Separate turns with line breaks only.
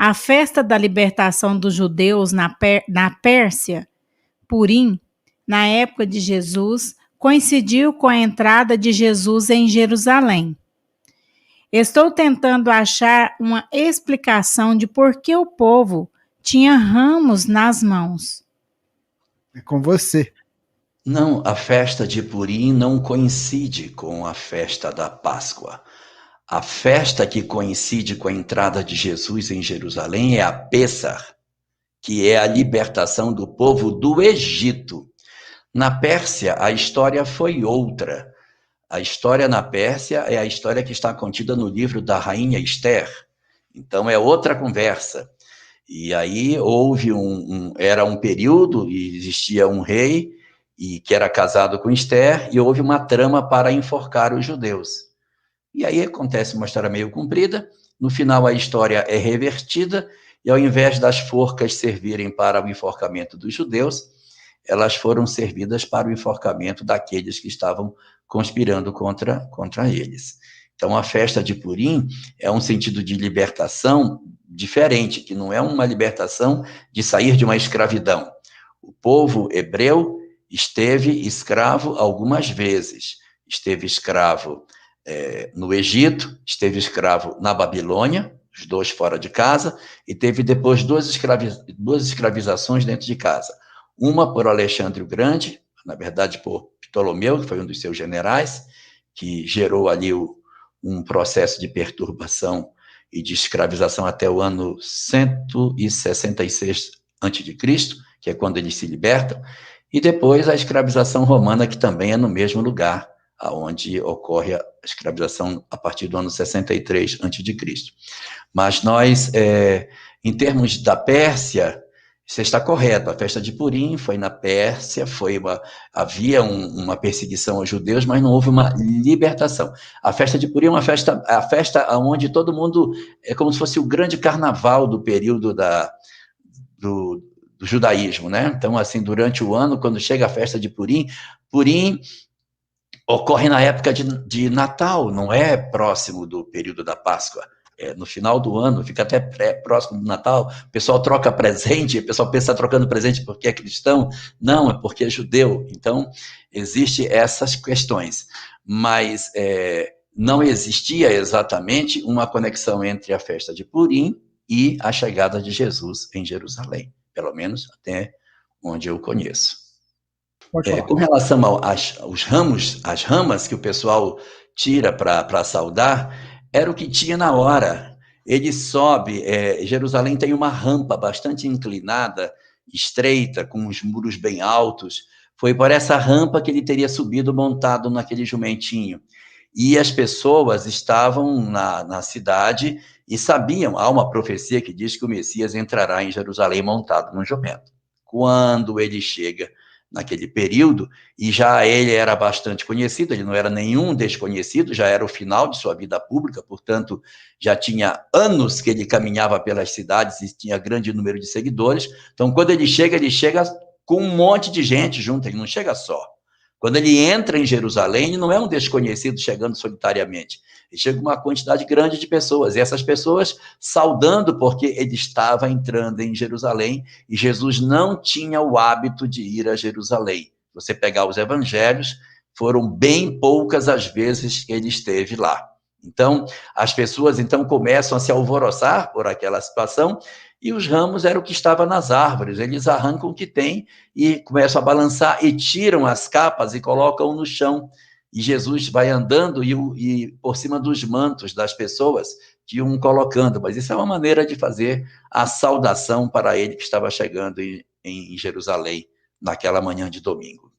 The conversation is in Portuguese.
A festa da libertação dos judeus na Pérsia, Purim, na época de Jesus, coincidiu com a entrada de Jesus em Jerusalém. Estou tentando achar uma explicação de por que o povo tinha ramos nas mãos.
É com você.
Não, a festa de Purim não coincide com a festa da Páscoa. A festa que coincide com a entrada de Jesus em Jerusalém é a Pêssar, que é a libertação do povo do Egito. Na Pérsia, a história foi outra. A história na Pérsia é a história que está contida no livro da rainha Esther. Então, é outra conversa. E aí houve era um período, e existia um rei, e que era casado com Esther, e houve uma trama para enforcar os judeus. E aí acontece uma história meio comprida, no final a história é revertida, e ao invés das forcas servirem para o enforcamento dos judeus, elas foram servidas para o enforcamento daqueles que estavam conspirando contra eles. Então, a festa de Purim é um sentido de libertação diferente, que não é uma libertação de sair de uma escravidão. O povo hebreu esteve escravo algumas vezes. Esteve escravo no Egito, esteve escravo na Babilônia, os dois fora de casa, e teve depois duas escravizações dentro de casa. Uma por Alexandre o Grande, na verdade por Ptolomeu, que foi um dos seus generais, que gerou ali um processo de perturbação e de escravização até o ano 166 a.C., que é quando eles se libertam, e depois a escravização romana, que também é no mesmo lugar, onde ocorre a escravização a partir do ano 63 a.C. Mas nós, em termos da Pérsia, você está correto, a festa de Purim foi na Pérsia, havia uma perseguição aos judeus, mas não houve uma libertação. A festa de Purim é a festa onde todo mundo, é como se fosse o grande carnaval do período do judaísmo, né? Então, assim, durante o ano, quando chega a festa de Purim ocorre na época de Natal, não é próximo do período da Páscoa. No final do ano, fica até próximo do Natal, o pessoal troca presente, o pessoal pensa trocando presente porque é cristão, não, é porque é judeu. Então, existem essas questões, mas não existia exatamente uma conexão entre a festa de Purim e a chegada de Jesus em Jerusalém, pelo menos até onde eu conheço. Com relação aos ramos, as ramas que o pessoal tira para saudar, era o que tinha na hora. Ele sobe, Jerusalém tem uma rampa bastante inclinada, estreita, com os muros bem altos. Foi por essa rampa que ele teria subido montado naquele jumentinho. E as pessoas estavam na cidade e sabiam, há uma profecia que diz que o Messias entrará em Jerusalém montado num jumento. Quando ele chega naquele período, e já ele era bastante conhecido, ele não era nenhum desconhecido, já era o final de sua vida pública, portanto, já tinha anos que ele caminhava pelas cidades e tinha grande número de seguidores. Então, quando ele chega com um monte de gente junto, ele não chega só. Quando ele entra em Jerusalém, ele não é um desconhecido chegando solitariamente. Ele chega com uma quantidade grande de pessoas, e essas pessoas saudando porque ele estava entrando em Jerusalém, e Jesus não tinha o hábito de ir a Jerusalém. Se você pegar os evangelhos, foram bem poucas as vezes que ele esteve lá. Então, as pessoas começam a se alvoroçar por aquela situação, e os ramos eram o que estava nas árvores. Eles arrancam o que tem e começam a balançar e tiram as capas e colocam no chão. E Jesus vai andando e por cima dos mantos das pessoas que iam colocando. Mas isso é uma maneira de fazer a saudação para ele que estava chegando em Jerusalém naquela manhã de domingo.